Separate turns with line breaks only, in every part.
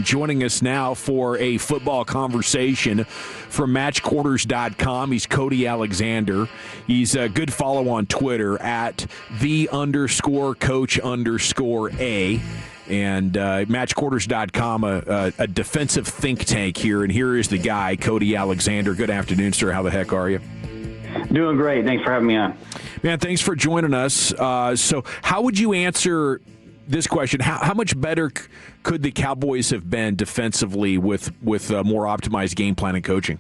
and joining us now for a football conversation from MatchQuarters.com. He's Cody Alexander. He's a good follow on Twitter at @the_coach_A. And MatchQuarters.com, a defensive think tank here. And here is the guy, Cody Alexander. Good afternoon, sir. How the heck are you?
Doing great. Thanks for having me on.
Man, thanks for joining us. So how would you answer this question? How much better could the Cowboys have been defensively with a more optimized game plan and coaching?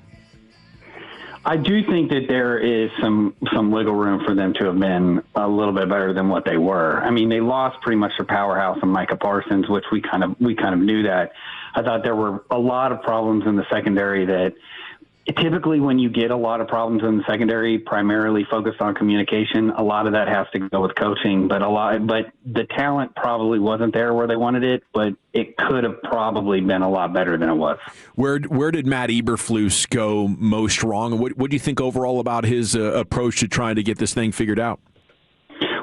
I do think that there is some wiggle room for them to have been a little bit better than what they were. I mean, they lost pretty much their powerhouse in Micah Parsons, which we kind of knew that. I thought there were a lot of problems in the secondary that typically when you get a lot of problems in the secondary, primarily focused on communication, a lot of that has to go with coaching. But the talent probably wasn't there where they wanted it, but it could have probably been a lot better than it was.
Where did Matt Eberflus go most wrong? What do you think overall about his approach to trying to get this thing figured out?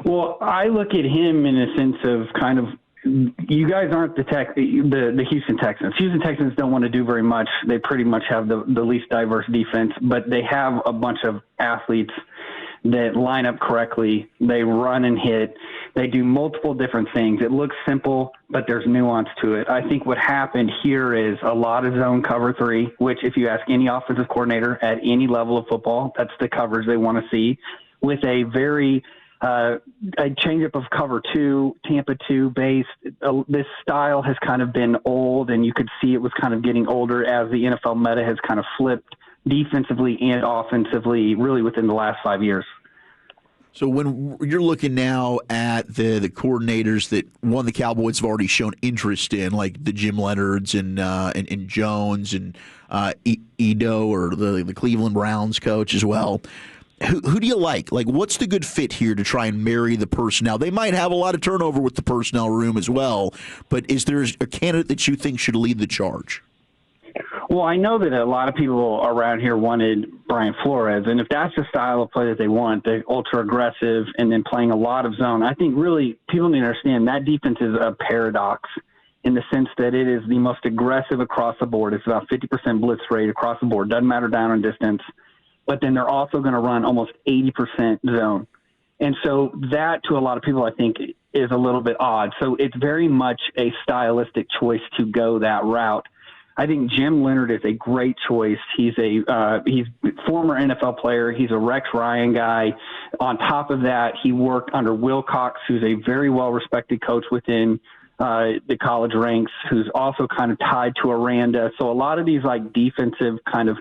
Well, I look at him in a sense of kind of, you guys aren't the Houston Texans. Houston Texans don't want to do very much. They pretty much have the least diverse defense, but they have a bunch of athletes that line up correctly. They run and hit. They do multiple different things. It looks simple, but there's nuance to it. I think what happened here is a lot of zone cover 3, which if you ask any offensive coordinator at any level of football, that's the coverage they want to see, with a very a changeup of cover 2, Tampa 2 based. This style has kind of been old, and you could see it was kind of getting older as the NFL meta has kind of flipped defensively and offensively really within the last 5 years.
So when you're looking now at the coordinators that the Cowboys have already shown interest in, like the Jim Leonards and Jones and Edo, or the Cleveland Browns coach as well, Who do you like? Like, what's the good fit here to try and marry the personnel? They might have a lot of turnover with the personnel room as well, but is there a candidate that you think should lead the charge?
Well, I know that a lot of people around here wanted Brian Flores, and if that's the style of play that they want, the ultra-aggressive and then playing a lot of zone, I think really people need to understand that defense is a paradox in the sense that it is the most aggressive across the board. It's about 50% blitz rate across the board. Doesn't matter down and distance. But then they're also going to run almost 80% zone. And so that, to a lot of people, I think, is a little bit odd. So it's very much a stylistic choice to go that route. I think Jim Leonard is a great choice. He's a former NFL player. He's a Rex Ryan guy. On top of that, he worked under Wilcox, who's a very well-respected coach within the college ranks, who's also kind of tied to Aranda. So a lot of these like defensive kind of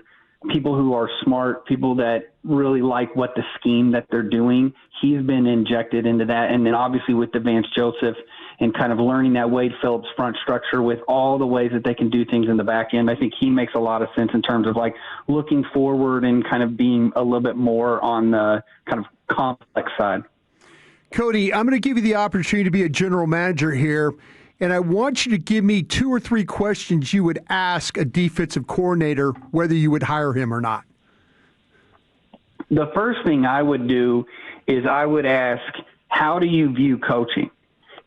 people who are smart, people that really like what the scheme that they're doing, he's been injected into that. And then obviously with the Vance Joseph and kind of learning that Wade Phillips front structure with all the ways that they can do things in the back end, I think he makes a lot of sense in terms of like looking forward and kind of being a little bit more on the kind of complex side.
Cody, I'm going to give you the opportunity to be a general manager here. And I want you to give me 2 or 3 questions you would ask a defensive coordinator whether you would hire him or not.
The first thing I would do is I would ask, how do you view coaching?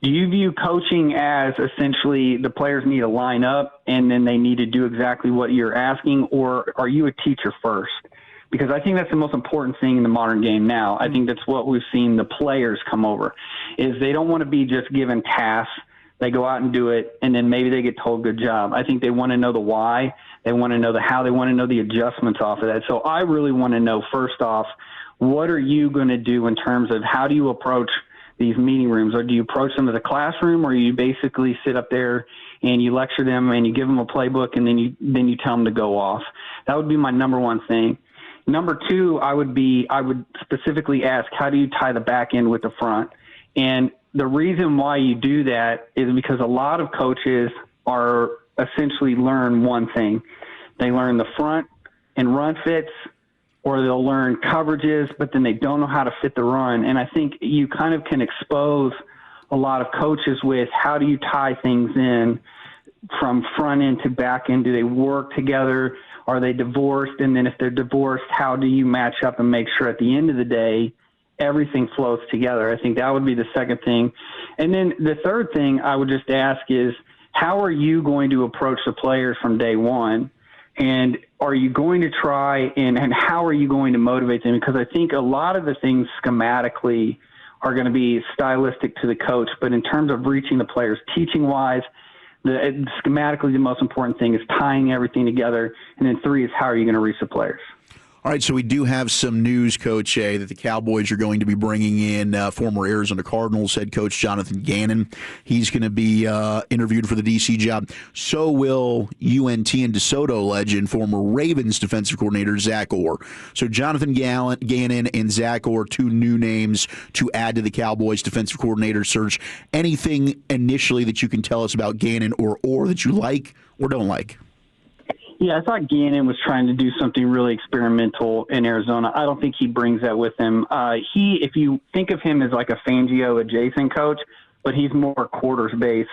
Do you view coaching as essentially the players need to line up and then they need to do exactly what you're asking, or are you a teacher first? Because I think that's the most important thing in the modern game now. I think that's what we've seen the players come over, is they don't want to be just given tasks. They go out and do it, and then maybe they get told good job. I think they want to know the why. They want to know the how. They want to know the adjustments off of that. So I really want to know, first off, what are you going to do in terms of how do you approach these meeting rooms? Or do you approach them as a classroom, or you basically sit up there and you lecture them and you give them a playbook and then you tell them to go off? That would be my number one thing. Number 2, I would specifically ask, how do you tie the back end with the front? And the reason why you do that is because a lot of coaches are essentially learn one thing. They learn the front and run fits, or they'll learn coverages, but then they don't know how to fit the run. And I think you kind of can expose a lot of coaches with how do you tie things in from front end to back end? Do they work together? Are they divorced? And then if they're divorced, how do you match up and make sure at the end of the day everything flows together? I think that would be the second thing. And then the third thing I would just ask is, how are you going to approach the players from day one? And are you going to try and how are you going to motivate them? Because I think a lot of the things schematically are going to be stylistic to the coach, but in terms of reaching the players, teaching-wise, schematically the most important thing is tying everything together. And then 3 is how are you going to reach the players?
All right, so we do have some news, Coach A, that the Cowboys are going to be bringing in former Arizona Cardinals head coach Jonathan Gannon. He's going to be interviewed for the D.C. job. So will UNT and DeSoto legend, former Ravens defensive coordinator Zach Orr. So Jonathan Gannon and Zach Orr, 2 new names to add to the Cowboys defensive coordinator search. Anything initially that you can tell us about Gannon or Orr that you like or don't like?
Yeah, I thought Gannon was trying to do something really experimental in Arizona. I don't think he brings that with him. If you think of him as like a Fangio adjacent coach, but he's more quarters based.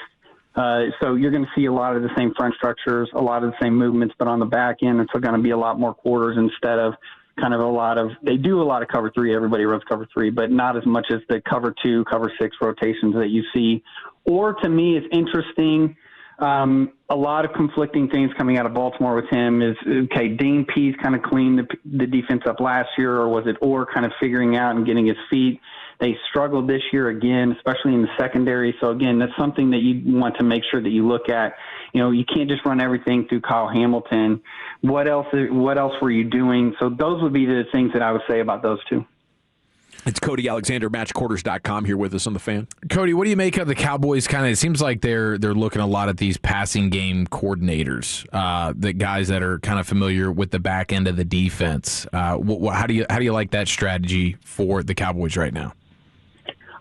So you're going to see a lot of the same front structures, a lot of the same movements, but on the back end, it's going to be a lot more quarters instead of kind of they do a lot of cover 3. Everybody runs cover 3, but not as much as the cover 2, cover 6 rotations that you see. Or to me, it's interesting. A lot of conflicting things coming out of Baltimore with him is, okay, Dean Pease kind of cleaned the defense up last year, or was it Orr kind of figuring out and getting his feet? They struggled this year again, especially in the secondary. So, again, that's something that you want to make sure that you look at. You can't just run everything through Kyle Hamilton. What else were you doing? So those would be the things that I would say about those 2.
It's Cody Alexander, matchquarters.com, here with us on The Fan.
Cody, what do you make of the Cowboys? It seems like they're looking a lot at these passing game coordinators, the guys that are kind of familiar with the back end of the defense. How do you like that strategy for the Cowboys right now?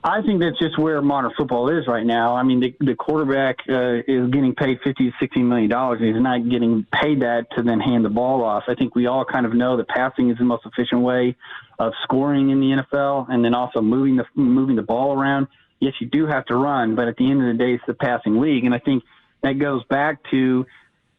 I think that's just where modern football is right now. I mean, the quarterback is getting paid $50 to $60 million, and he's not getting paid that to then hand the ball off. I think we all kind of know that passing is the most efficient way of scoring in the NFL, and then also moving the ball around. Yes, you do have to run, but at the end of the day, it's the passing league. And I think that goes back to,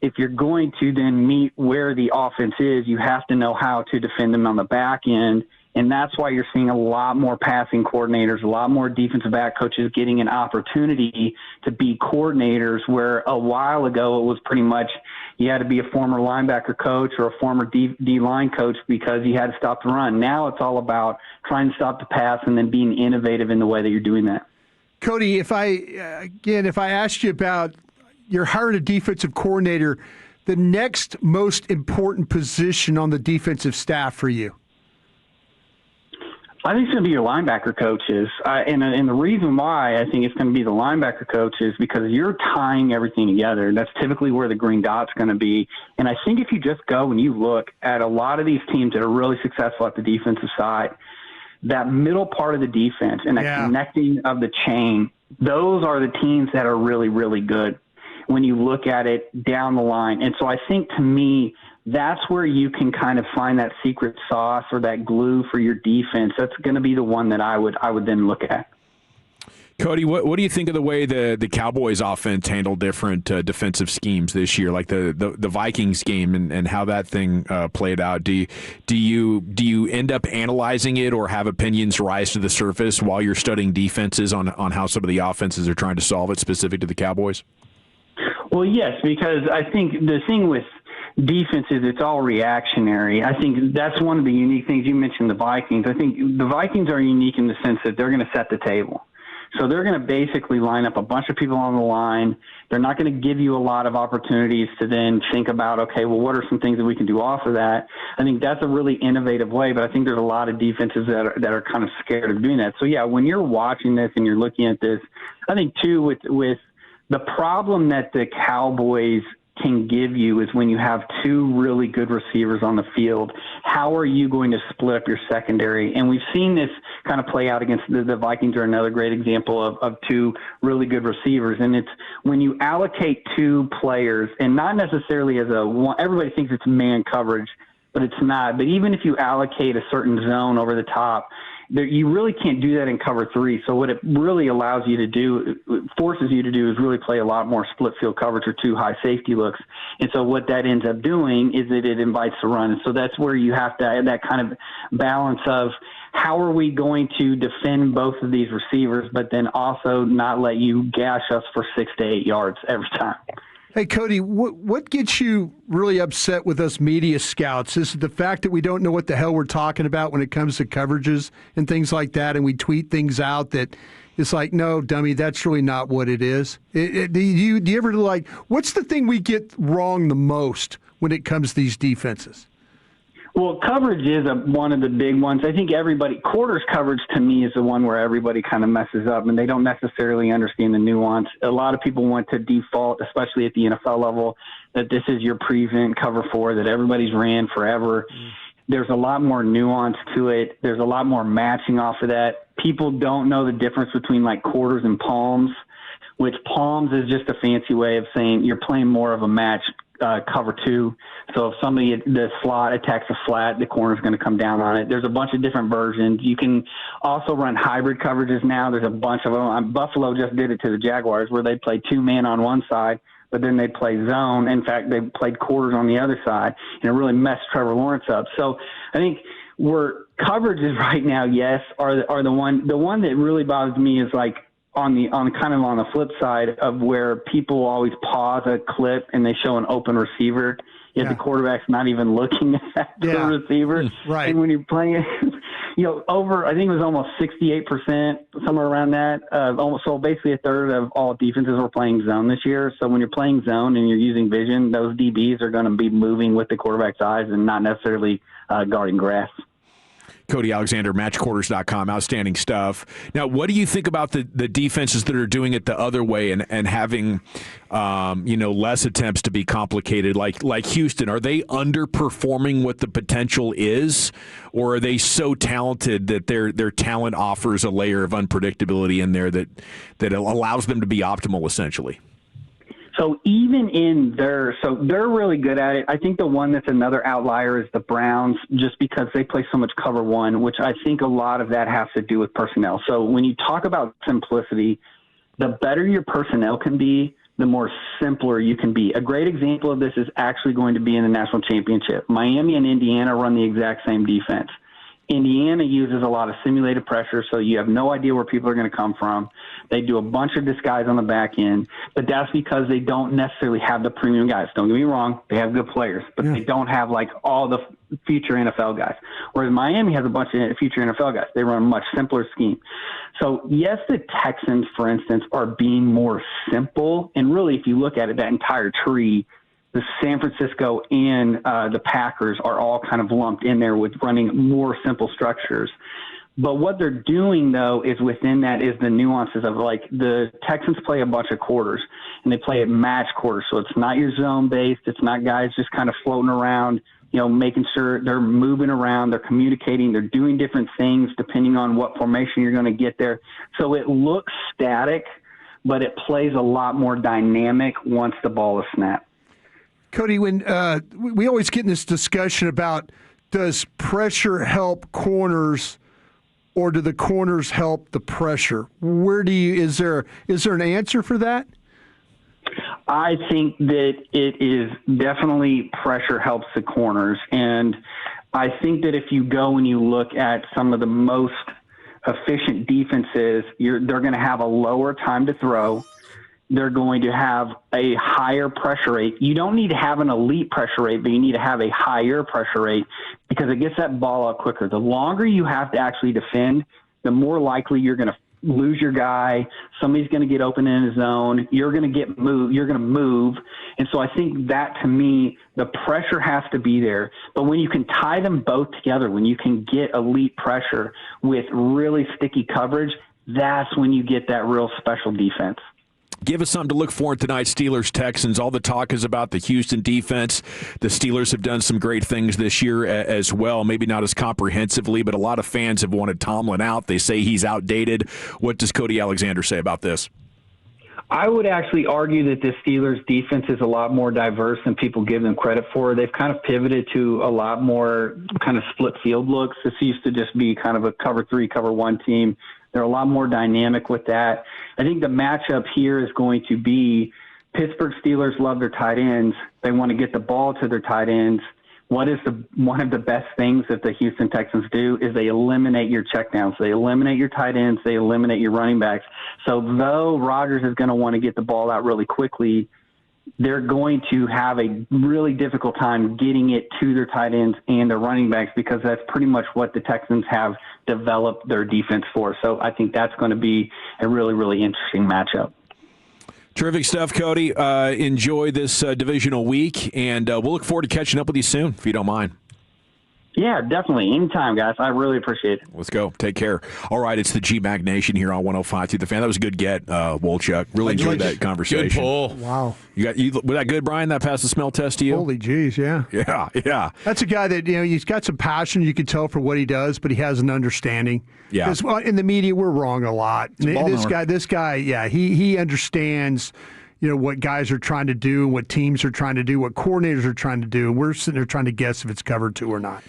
if you're going to then meet where the offense is, you have to know how to defend them on the back end. And that's why you're seeing a lot more passing coordinators, a lot more defensive back coaches getting an opportunity to be coordinators, where a while ago it was pretty much you had to be a former linebacker coach or a former D-line coach because you had to stop the run. Now it's all about trying to stop the pass and then being innovative in the way that you're doing that.
Cody, if I asked you about you're hiring a defensive coordinator, the next most important position on the defensive staff for you?
I think it's going to be your linebacker coaches. And the reason why I think it's going to be the linebacker coaches, because you're tying everything together. That's typically where the green dot's going to be. And I think if you just go and you look at a lot of these teams that are really successful at the defensive side, that middle part of the defense and that connecting of the chain, those are the teams that are really, really good when you look at it down the line. And so I think, to me, that's where you can kind of find that secret sauce or that glue for your defense. That's going to be the one that I would then look at.
Cody, what do you think of the way the Cowboys offense handled different defensive schemes this year, like the Vikings game and how that thing played out? Do you end up analyzing it or have opinions rise to the surface while you're studying defenses on how some of the offenses are trying to solve it specific to the Cowboys?
Well, yes, because I think the thing with defense is it's all reactionary. I think that's one of the unique things. You mentioned the Vikings. I think the Vikings are unique in the sense that they're going to set the table. So they're going to basically line up a bunch of people on the line. They're not going to give you a lot of opportunities to then think about, okay, well, what are some things that we can do off of that? I think that's a really innovative way, but I think there's a lot of defenses that are kind of scared of doing that. So, yeah, when you're watching this and you're looking at this, I think, too, with the problem that the Cowboys can give you is when you have 2 really good receivers on the field, how are you going to split up your secondary? And we've seen this kind of play out against the Vikings are another great example of 2 really good receivers. And it's when you allocate 2 players, and not necessarily as everybody thinks it's man coverage, but it's not. But even if you allocate a certain zone over the top, you really can't do that in cover 3. So what it really allows you to do, forces you to do, is really play a lot more split field coverage or 2 high safety looks. And so what that ends up doing is that it invites the run. And so that's where you have to have that kind of balance of how are we going to defend both of these receivers, but then also not let you gash us for 6 to 8 yards every time?
Hey, Cody, what gets you really upset with us media scouts? Is it the fact that we don't know what the hell we're talking about when it comes to coverages and things like that, and we tweet things out that it's like, no, dummy, that's really not what it is? Do you ever what's the thing we get wrong the most when it comes to these defenses?
Well, coverage is one of the big ones. I think quarters coverage to me is the one where everybody kind of messes up and they don't necessarily understand the nuance. A lot of people want to default, especially at the NFL level, that this is your prevent cover 4 that everybody's ran forever. There's a lot more nuance to it. There's a lot more matching off of that. People don't know the difference between like quarters and palms, which palms is just a fancy way of saying you're playing more of a match cover 2. So if the slot attacks a flat, the corner's going to come down on it. There's a bunch of different versions. You can also run hybrid coverages now. There's a bunch of them. Buffalo just did it to the Jaguars where they play 2-man on one side, but then they play zone. In fact, they played quarters on the other side, and it really messed Trevor Lawrence up. So I think where coverages right now, yes, are the one that really bothers me is like on the flip side of where people always pause a clip and they show an open receiver, yet the quarterback's not even looking at the receiver.
Right.
And when you're playing it, I think it was almost 68%, somewhere around that. So basically a third of all defenses were playing zone this year. So when you're playing zone and you're using vision, those DBs are going to be moving with the quarterback's eyes and not necessarily guarding grass.
Cody Alexander, matchquarters.com. Outstanding stuff. Now, what do you think about the defenses that are doing it the other way and having, less attempts to be complicated, like Houston? Are they underperforming what the potential is, or are they so talented that their talent offers a layer of unpredictability in there that allows them to be optimal, essentially?
So they're really good at it. I think the one that's another outlier is the Browns, just because they play so much cover 1, which I think a lot of that has to do with personnel. So when you talk about simplicity, the better your personnel can be, the more simpler you can be. A great example of this is actually going to be in the national championship. Miami and Indiana run the exact same defense. Indiana uses a lot of simulated pressure, so you have no idea where people are going to come from. They do a bunch of disguise on the back end, but that's because they don't necessarily have the premium guys. Don't get me wrong, they have good players, but they don't have like all the future NFL guys. Whereas Miami has a bunch of future NFL guys. They run a much simpler scheme. So yes, the Texans, for instance, are being more simple, and really if you look at it, that entire tree, the San Francisco and the Packers are all kind of lumped in there with running more simple structures. But what they're doing, though, is within that is the nuances of, like, the Texans play a bunch of quarters, and they play at match quarters. So it's not your zone-based. It's not guys just kind of floating around, making sure they're moving around, they're communicating, they're doing different things depending on what formation you're going to get there. So it looks static, but it plays a lot more dynamic once the ball is snapped.
Cody, when we always get in this discussion about does pressure help corners or do the corners help the pressure? Is there an answer for that?
I think that it is definitely pressure helps the corners. And I think that if you go and you look at some of the most efficient defenses, they're going to have a lower time to throw. They're going to have a higher pressure rate. You don't need to have an elite pressure rate, but you need to have a higher pressure rate because it gets that ball out quicker. The longer you have to actually defend, the more likely you're going to lose your guy. Somebody's going to get open in his zone. You're going to get moved. You're going to move. And so I think that, to me, the pressure has to be there. But when you can tie them both together, when you can get elite pressure with really sticky coverage, that's when you get that real special defense.
Give us something to look for in tonight's Steelers-Texans. All the talk is about the Houston defense. The Steelers have done some great things this year as well, maybe not as comprehensively, but a lot of fans have wanted Tomlin out. They say he's outdated. What does Cody Alexander say about this?
I would actually argue that the Steelers' defense is a lot more diverse than people give them credit for. They've kind of pivoted to a lot more kind of split field looks. This used to just be kind of a cover 3, cover 1 team. They're a lot more dynamic with that. I think the matchup here is going to be Pittsburgh Steelers love their tight ends. They want to get the ball to their tight ends. one of the best things that the Houston Texans do is they eliminate your checkdowns. They eliminate your tight ends. They eliminate your running backs. So though Rodgers is going to want to get the ball out really quickly, they're going to have a really difficult time getting it to their tight ends and their running backs, because that's pretty much what the Texans have developed their defense for. So I think that's going to be a really, really interesting matchup.
Terrific stuff, Cody. Enjoy this divisional week, and we'll look forward to catching up with you soon, if you don't mind.
Yeah, definitely. Anytime, guys. I really appreciate it.
Let's go. Take care. All right, it's the GMAC Nation here on 105 through the Fan. That was a good get, Wolchuk. Really enjoyed that conversation.
Good pull.
Wow.
Was that good, Brian? That passed the smell test to you?
Holy jeez, yeah.
Yeah.
That's a guy that, he's got some passion, you can tell, for what he does, but he has an understanding.
Yeah.
Because in the media, we're wrong a lot. This guy, yeah, he understands, what guys are trying to do, what teams are trying to do, what coordinators are trying to do. We're sitting there trying to guess if it's covered to or not.